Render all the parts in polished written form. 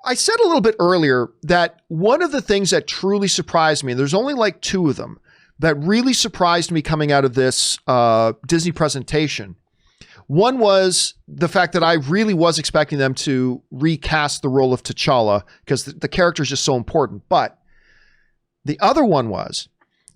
I said a little bit earlier that one of the things that truly surprised me, and there's only like two of them, that really surprised me coming out of this Disney presentation. One was the fact that I really was expecting them to recast the role of T'Challa because the character is just so important. But the other one was,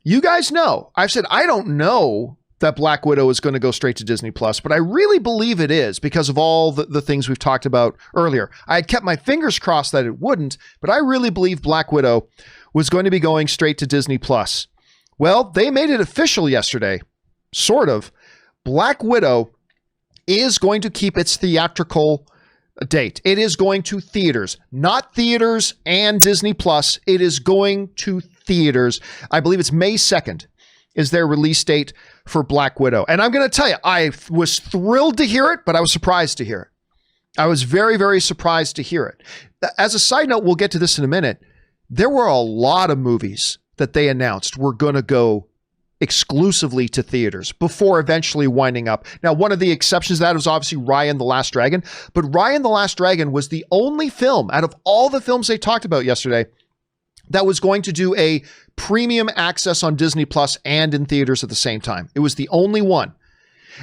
you guys know, I've said I don't know that Black Widow is going to go straight to Disney Plus, but I really believe it is because of all the things we've talked about earlier. I had kept my fingers crossed that it wouldn't, but I really believe Black Widow was going to be going straight to Disney Plus. Well, they made it official yesterday, sort of. Black Widow is going to keep its theatrical date. It is going to theaters, not theaters and Disney Plus. It is going to theaters. I believe it's May 2nd is their release date for Black Widow. And I'm going to tell you, I was thrilled to hear it, but I was surprised to hear it. I was very, very surprised to hear it. As a side note, we'll get to this in a minute. There were a lot of movies that they announced were going to go exclusively to theaters before eventually winding up. Now, one of the exceptions to that was obviously Raya and the Last Dragon, but Raya and the Last Dragon was the only film out of all the films they talked about yesterday that was going to do a premium access on Disney Plus and in theaters at the same time. It was the only one.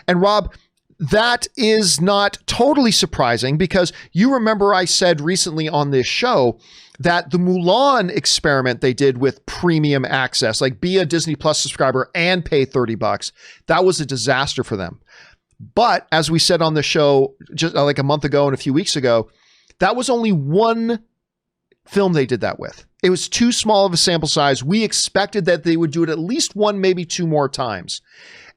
And Rob, that is not totally surprising because you remember I said recently on this show that the Mulan experiment they did with premium access, like be a Disney Plus subscriber and pay $30, that was a disaster for them. But as we said on the show just like a month ago and a few weeks ago, that was only one film they did that with. It was too small of a sample size. We expected that they would do it at least one, maybe two more times.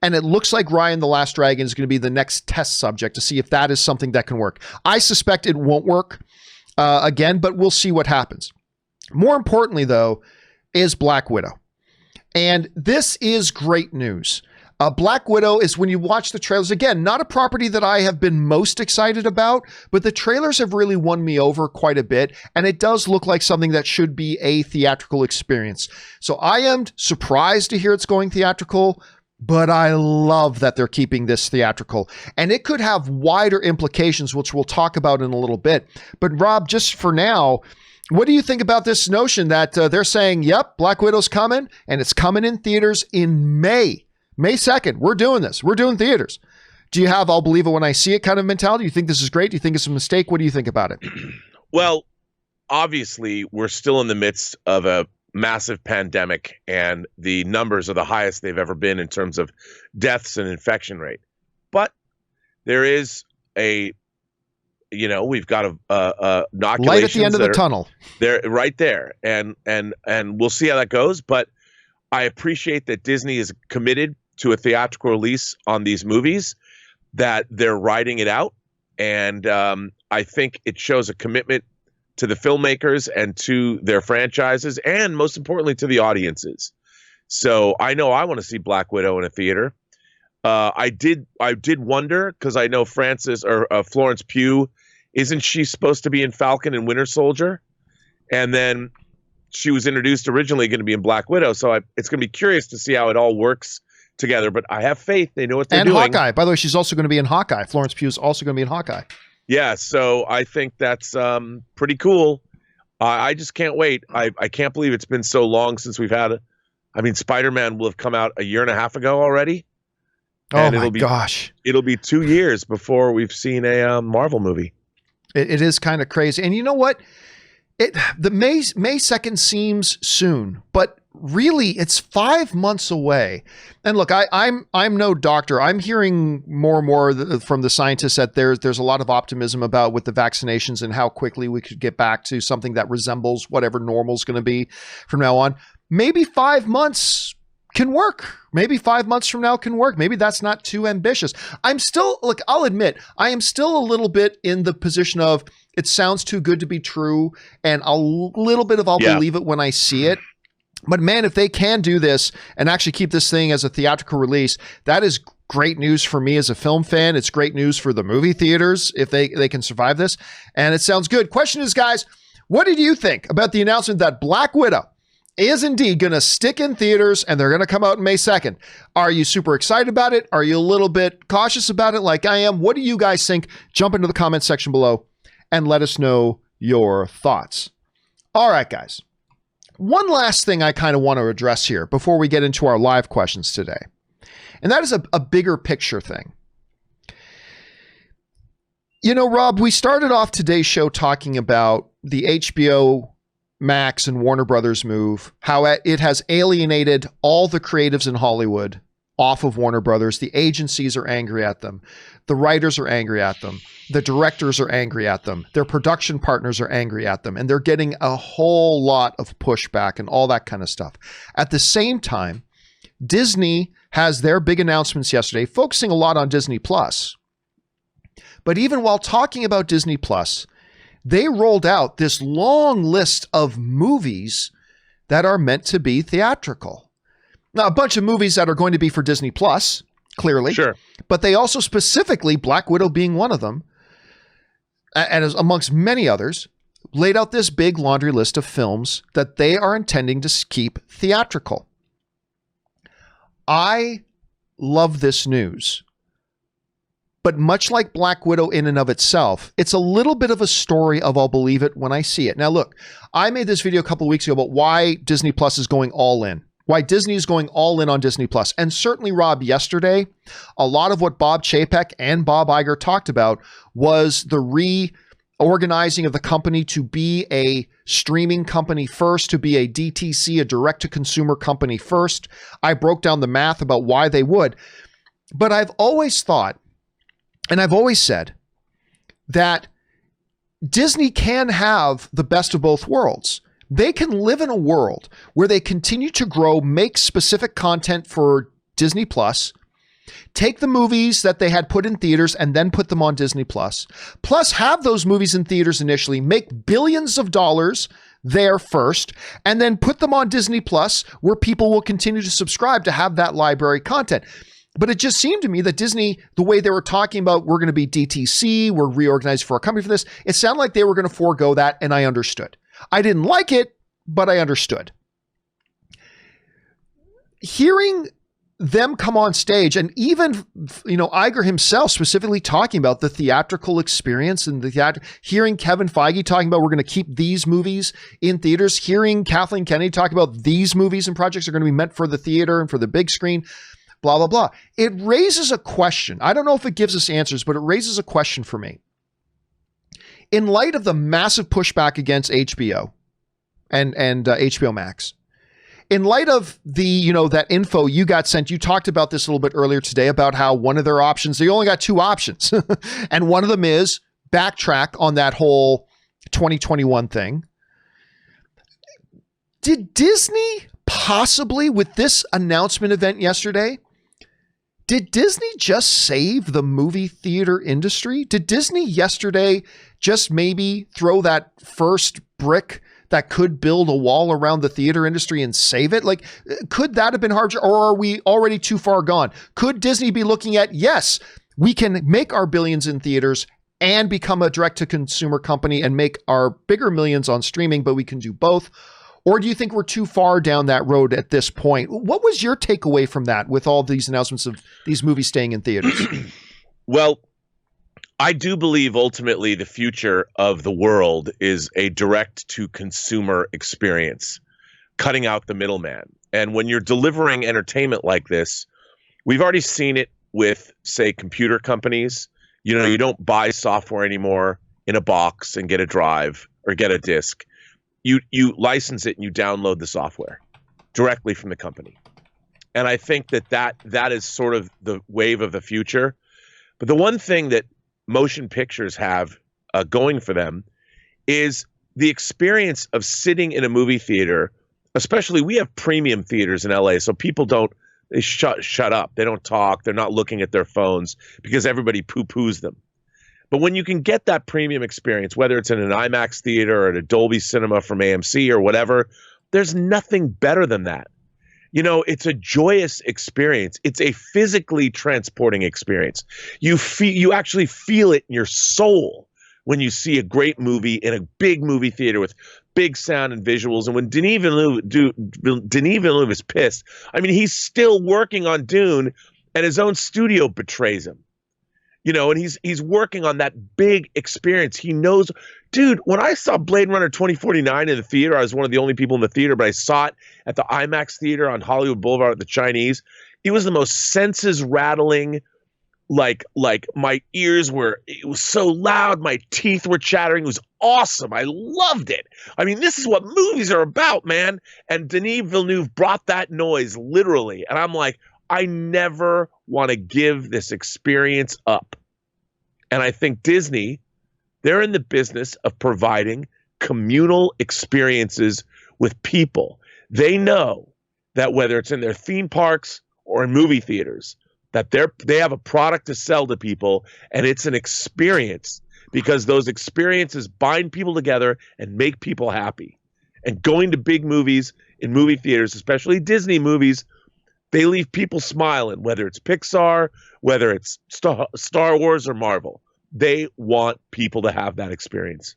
And it looks like Raya and the Last Dragon is going to be the next test subject to see if that is something that can work. I suspect it won't work again, but we'll see what happens. More importantly, though, is Black Widow. And this is great news. Black Widow is, when you watch the trailers, again, not a property that I have been most excited about, but the trailers have really won me over quite a bit. And it does look like something that should be a theatrical experience. So I am surprised to hear it's going theatrical, but I love that they're keeping this theatrical. And it could have wider implications, which we'll talk about in a little bit. But Rob, just for now, what do you think about this notion that they're saying, yep, Black Widow's coming, and it's coming in theaters in May 2nd. We're doing this. We're doing theaters. Do you have I'll believe it when I see it kind of mentality? Do you think this is great? Do you think it's a mistake? What do you think about it? Well, obviously, we're still in the midst of a massive pandemic, and the numbers are the highest they've ever been in terms of deaths and infection rate. But there is we've got a inoculations light at the end of the tunnel. They're right there, and we'll see how that goes. But I appreciate that Disney is committed to a theatrical release on these movies, that they're riding it out, and I think it shows a commitment to the filmmakers and to their franchises, and most importantly to the audiences. So I know I want to see Black Widow in a theater. I did wonder, because I know Florence Pugh, isn't she supposed to be in Falcon and Winter Soldier? And then she was introduced originally going to be in Black Widow. So it's going to be curious to see how it all works together. But I have faith they know what they're doing. And Hawkeye. By the way, she's also going to be in Hawkeye. Florence Pugh is also going to be in Hawkeye. Yeah, so I think that's pretty cool. I just can't wait. I can't believe it's been so long since we've had Spider-Man will have come out a year and a half ago already. And oh my gosh. It'll be 2 years before we've seen a Marvel movie. It is kind of crazy. And you know what? The May 2nd seems soon, but really it's 5 months away. And look, I'm no doctor. I'm hearing more and more from the scientists that there's a lot of optimism about with the vaccinations and how quickly we could get back to something that resembles whatever normal is going to be from now on. Maybe 5 months can work. Maybe 5 months from now can work. Maybe that's not too ambitious. I'll admit, I am still a little bit in the position of it sounds too good to be true, and a little bit of I'll believe it when I see it. But man, if they can do this and actually keep this thing as a theatrical release, that is great news for me as a film fan. It's great news for the movie theaters if they can survive this. And it sounds good. Question is, guys, what did you think about the announcement that Black Widow is indeed going to stick in theaters and they're going to come out May 2nd? Are you super excited about it? Are you a little bit cautious about it like I am? What do you guys think? Jump into the comment section below and let us know your thoughts. All right, guys. One last thing I kind of want to address here before we get into our live questions today, and that is a bigger picture thing. You know, Rob, we started off today's show talking about the HBO Max and Warner Brothers move, how it has alienated all the creatives in Hollywood off of Warner Brothers. The agencies are angry at them. The writers are angry at them. The directors are angry at them. Their production partners are angry at them. And they're getting a whole lot of pushback and all that kind of stuff. At the same time, Disney has their big announcements yesterday, focusing a lot on Disney Plus. But even while talking about Disney Plus, they rolled out this long list of movies that are meant to be theatrical. Now, a bunch of movies that are going to be for Disney Plus, clearly. Sure. But they also specifically, Black Widow being one of them, and as amongst many others, laid out this big laundry list of films that they are intending to keep theatrical. I love this news. But much like Black Widow in and of itself, it's a little bit of a story of I'll believe it when I see it. Now, look, I made this video a couple of weeks ago about why Disney Plus is going all in, why Disney is going all in on Disney Plus. And certainly, Rob, yesterday, a lot of what Bob Chapek and Bob Iger talked about was the reorganizing of the company to be a streaming company first, to be a DTC, a direct-to-consumer company first. I broke down the math about why they would. But I've always thought, and I've always said that Disney can have the best of both worlds. They can live in a world where they continue to grow, make specific content for Disney Plus, take the movies that they had put in theaters and then put them on Disney Plus, plus have those movies in theaters initially, make billions of dollars there first, and then put them on Disney Plus where people will continue to subscribe to have that library content. But it just seemed to me that Disney, the way they were talking about, we're going to be DTC, we're reorganized for a company for this, it sounded like they were going to forego that, and I understood. I didn't like it, but I understood. Hearing them come on stage, and even, Iger himself specifically talking about the theatrical experience and hearing Kevin Feige talking about we're going to keep these movies in theaters, hearing Kathleen Kennedy talk about these movies and projects are going to be meant for the theater and for the big screen, blah, blah, blah. It raises a question. I don't know if it gives us answers, but it raises a question for me. In light of the massive pushback against HBO and HBO Max, in light of the, that info you got sent, you talked about this a little bit earlier today about how one of their options, they only got two options. And one of them is backtrack on that whole 2021 thing. Did Disney possibly, with this announcement event yesterday, did Disney just save the movie theater industry? Did Disney yesterday just maybe throw that first brick that could build a wall around the theater industry and save it? Like, could that have been hard, or are we already too far gone? Could Disney be looking at, yes, we can make our billions in theaters and become a direct-to-consumer company and make our bigger millions on streaming, but we can do both? Or do you think we're too far down that road at this point? What was your takeaway from that with all these announcements of these movies staying in theaters? Well, I do believe ultimately the future of the world is a direct-to-consumer experience, cutting out the middleman. And when you're delivering entertainment like this, we've already seen it with, say, computer companies. You don't buy software anymore in a box and get a drive or get a disc. You license it and you download the software directly from the company. And I think that is sort of the wave of the future. But the one thing that motion pictures have going for them is the experience of sitting in a movie theater. Especially, we have premium theaters in LA, so people they shut up. They don't talk. They're not looking at their phones because everybody poo-poos them. But when you can get that premium experience, whether it's in an IMAX theater or at a Dolby Cinema from AMC or whatever, there's nothing better than that. It's a joyous experience. It's a physically transporting experience. You actually feel it in your soul when you see a great movie in a big movie theater with big sound and visuals. And when Denis Villeneuve is pissed, I mean, he's still working on Dune and his own studio betrays him. and he's working on that big experience. He knows, dude, when I saw Blade Runner 2049 in the theater, I was one of the only people in the theater, but I saw it at the IMAX theater on Hollywood Boulevard at the Chinese. It was the most senses rattling, like my ears were, it was so loud, my teeth were chattering. It was awesome. I loved it. I mean, this is what movies are about, man. And Denis Villeneuve brought that noise literally. And I'm like, I never want to give this experience up. And I think Disney, they're in the business of providing communal experiences with people. They know that whether it's in their theme parks or in movie theaters, that they have a product to sell to people, and it's an experience, because those experiences bind people together and make people happy. And going to big movies in movie theaters, especially Disney movies, they leave people smiling, whether it's Pixar, whether it's Star Wars or Marvel. They want people to have that experience.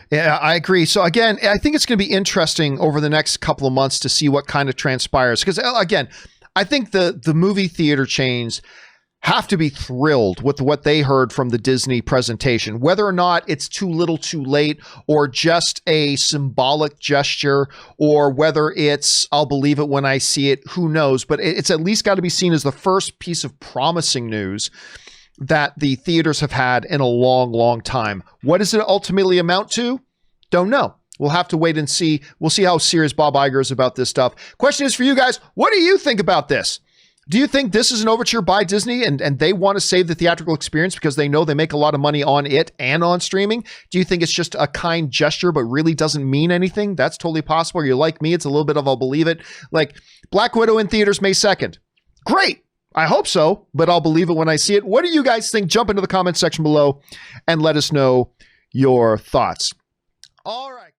Yeah, I agree. So again, I think it's going to be interesting over the next couple of months to see what kind of transpires. Because again, I think the movie theater chains have to be thrilled with what they heard from the Disney presentation, whether or not it's too little too late, or just a symbolic gesture, or whether it's I'll believe it when I see it, who knows, but it's at least got to be seen as the first piece of promising news that the theaters have had in a long, long time. What does it ultimately amount to? Don't know. We'll have to wait and see. We'll see how serious Bob Iger is about this stuff. Question is for you guys, what do you think about this? Do you think this is an overture by Disney and they want to save the theatrical experience because they know they make a lot of money on it and on streaming? Do you think it's just a kind gesture but really doesn't mean anything? That's totally possible. You're like me. It's a little bit of I'll believe it. Like Black Widow in theaters May 2nd. Great. I hope so, but I'll believe it when I see it. What do you guys think? Jump into the comment section below and let us know your thoughts. All right.